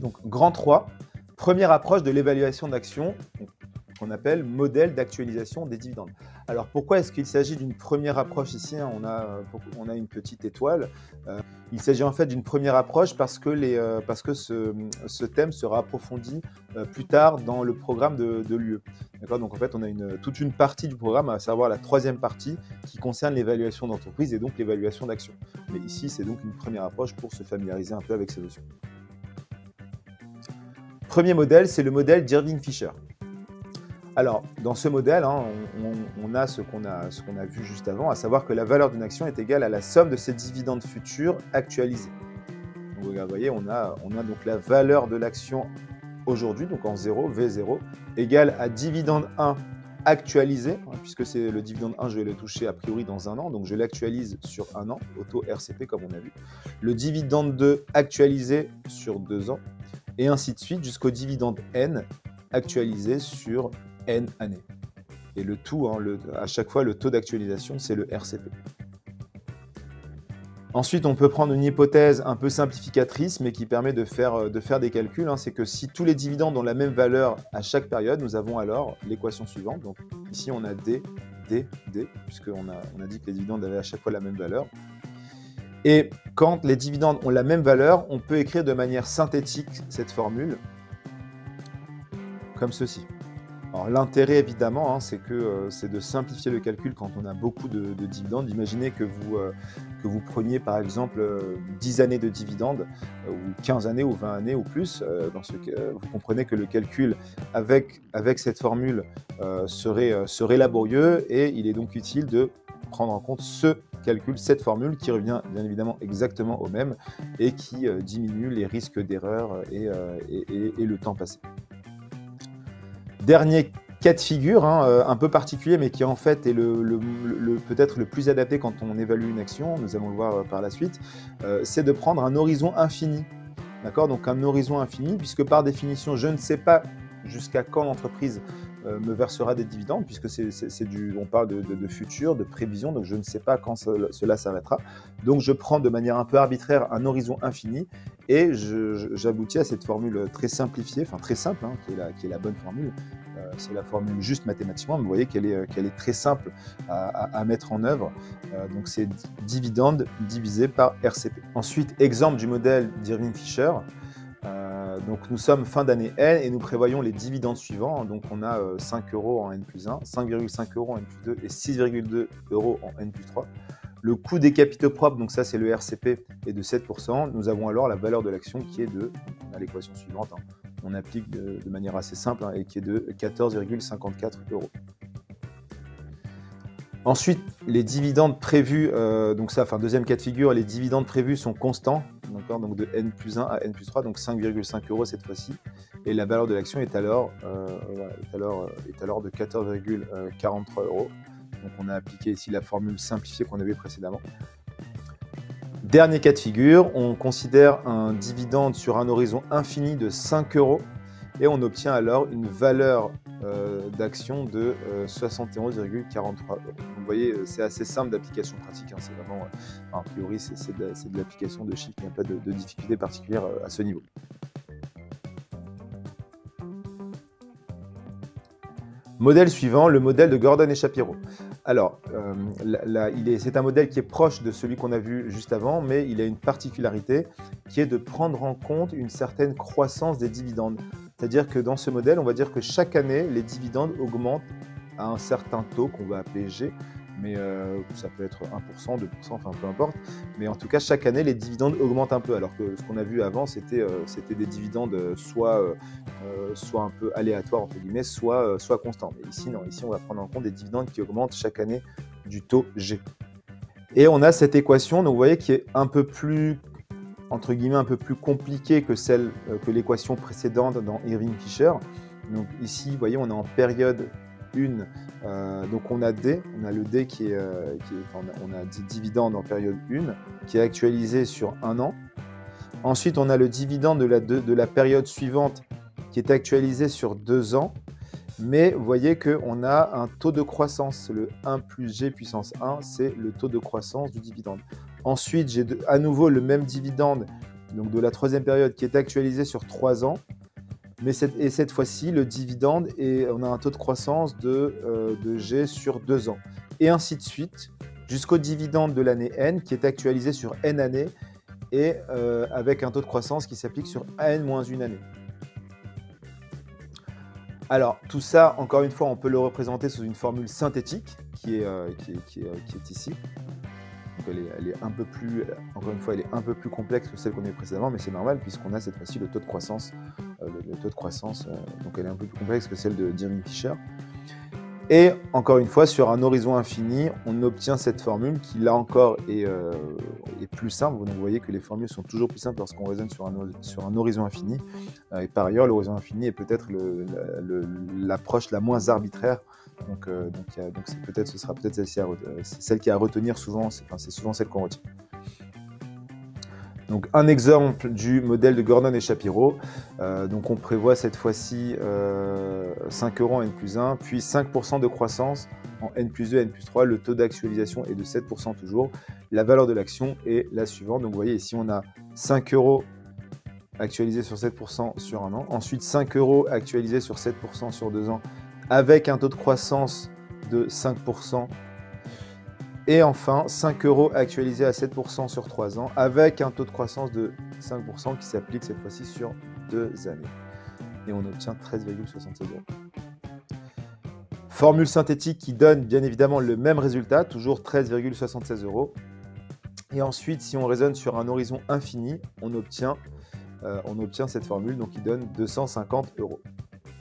Donc, grand 3, première approche de l'évaluation d'action, qu'on appelle modèle d'actualisation des dividendes. Alors, pourquoi est-ce qu'il s'agit d'une première approche ici, hein, on a une petite étoile. Il s'agit en fait d'une première approche parce que ce thème sera approfondi plus tard dans le programme de l'UE. Donc, en fait, on a toute une partie du programme, à savoir la troisième partie, qui concerne l'évaluation d'entreprise et donc l'évaluation d'action. Mais ici, c'est donc une première approche pour se familiariser un peu avec ces notions. Premier modèle, c'est le modèle d'Irving Fisher. Alors, dans ce modèle, hein, on a ce qu'on a vu juste avant, à savoir que la valeur d'une action est égale à la somme de ses dividendes futurs actualisés. Donc, vous voyez, on a donc la valeur de l'action aujourd'hui, donc en 0, V0, égale à dividende 1 actualisé, hein, puisque c'est le dividende 1, je vais le toucher a priori dans un an, donc je l'actualise sur un an, auto RCP comme on a vu. Le dividende 2 actualisé sur 2 ans, et ainsi de suite jusqu'au dividende N actualisé sur N années. Et le tout, hein, à chaque fois, le taux d'actualisation, c'est le RCP. Ensuite, on peut prendre une hypothèse un peu simplificatrice, mais qui permet de faire des calculs. Hein, c'est que si tous les dividendes ont la même valeur à chaque période, nous avons alors l'équation suivante. Donc ici, on a D, puisqu'on a dit que les dividendes avaient à chaque fois la même valeur. Et quand les dividendes ont la même valeur, on peut écrire de manière synthétique cette formule, comme ceci. Alors l'intérêt évidemment, hein, c'est de simplifier le calcul quand on a beaucoup de dividendes. Imaginez que vous preniez par exemple 10 années de dividendes, ou 15 années, ou 20 années, ou plus. Dans ce cas, vous comprenez que le calcul avec cette formule serait laborieux, et il est donc utile de prendre en compte ce calcul, cette formule qui revient bien évidemment exactement au même et qui diminue les risques d'erreur et le temps passé. Dernier cas de figure, hein, un peu particulier, mais qui en fait est peut-être le plus adapté quand on évalue une action, nous allons le voir par la suite, c'est de prendre un horizon infini. D'accord ? Donc un horizon infini, puisque par définition, je ne sais pas jusqu'à quand l'entreprise me versera des dividendes, puisque on parle de futur, de prévision, donc je ne sais pas quand cela s'arrêtera. Donc je prends de manière un peu arbitraire un horizon infini, et j'aboutis à cette formule très simplifiée, enfin très simple, hein, qui est la bonne formule. C'est la formule juste mathématiquement, mais vous voyez qu'elle est très simple à mettre en œuvre. Donc c'est dividende divisé par RCP. Ensuite, exemple du modèle d'Irving Fisher. Donc nous sommes fin d'année N et nous prévoyons les dividendes suivants. Donc on a 5 € en N plus 1, 5,5 € en N plus 2 et 6,2 € en N plus 3. Le coût des capitaux propres, donc ça c'est le RCP, est de 7%. Nous avons alors la valeur de l'action qui est de, on a l'équation suivante, hein, on applique de manière assez simple, hein, et qui est de 14,54 €. Ensuite, les dividendes prévus, donc ça, enfin deuxième cas de figure, les dividendes prévus sont constants, donc de N plus 1 à N plus 3, donc 5,5 € cette fois-ci. Et la valeur de l'action est alors de 14,43 €. Donc on a appliqué ici la formule simplifiée qu'on avait précédemment. Dernier cas de figure, on considère un dividende sur un horizon infini de 5 € et on obtient alors une valeur d'action de 71,43 €. Vous voyez, c'est assez simple d'application pratique, hein, c'est vraiment, a priori, c'est de l'application de chiffres, il n'y a pas de difficulté particulière à ce niveau. Modèle suivant, le modèle de Gordon et Shapiro. Alors, c'est un modèle qui est proche de celui qu'on a vu juste avant, mais il a une particularité qui est de prendre en compte une certaine croissance des dividendes. C'est-à-dire que dans ce modèle, on va dire que chaque année, les dividendes augmentent à un certain taux qu'on va appeler G, mais ça peut être 1%, 2%, enfin peu importe. Mais en tout cas, chaque année, les dividendes augmentent un peu, alors que ce qu'on a vu avant, c'était des dividendes soit un peu aléatoires, entre guillemets, soit constants. Mais ici, non, ici, on va prendre en compte des dividendes qui augmentent chaque année du taux G. Et on a cette équation, donc vous voyez, qui est un peu plus, entre guillemets, un peu plus compliquée que l'équation précédente dans Irving Fisher. Donc ici, vous voyez, on est en période 1, donc on a D, on a le D on a des dividendes en période 1 qui est actualisé sur un an. Ensuite, on a le dividende de la période suivante qui est actualisé sur 2 ans. Mais vous voyez qu'on a un taux de croissance, le 1 plus G puissance 1, c'est le taux de croissance du dividende. Ensuite, j'ai à nouveau le même dividende donc de la troisième période qui est actualisé sur 3 ans. Mais cette fois-ci, le dividende, on a un taux de croissance de G sur 2 ans. Et ainsi de suite, jusqu'au dividende de l'année N qui est actualisé sur N années et avec un taux de croissance qui s'applique sur N-1 année. Alors, tout ça, encore une fois, on peut le représenter sous une formule synthétique qui est ici. Donc elle est un peu plus, encore une fois, elle est un peu plus complexe que celle qu'on a eu précédemment, mais c'est normal puisqu'on a cette fois-ci le taux de croissance. Donc elle est un peu plus complexe que celle de Dirling-Fisher. Et encore une fois, sur un horizon infini, on obtient cette formule qui, là encore, est plus simple. Donc vous voyez que les formules sont toujours plus simples lorsqu'on raisonne sur un horizon infini. Et par ailleurs, l'horizon infini est peut-être l'approche la moins arbitraire. Donc ce sera peut-être celle qui est à retenir souvent. C'est souvent celle qu'on retient. Donc un exemple du modèle de Gordon et Shapiro. Donc on prévoit cette fois-ci 5 € en N+1, puis 5% de croissance en N+2, N+3. Le taux d'actualisation est de 7% toujours. La valeur de l'action est la suivante. Donc vous voyez ici on a 5 € actualisés sur 7% sur un an. Ensuite 5 € actualisés sur 7% sur 2 ans avec un taux de croissance de 5%. Et enfin, 5 € actualisés à 7% sur 3 ans, avec un taux de croissance de 5% qui s'applique cette fois-ci sur 2 années. Et on obtient 13,76 €. Formule synthétique qui donne bien évidemment le même résultat, toujours 13,76 €. Et ensuite, si on raisonne sur un horizon infini, on obtient cette formule donc qui donne 250 €.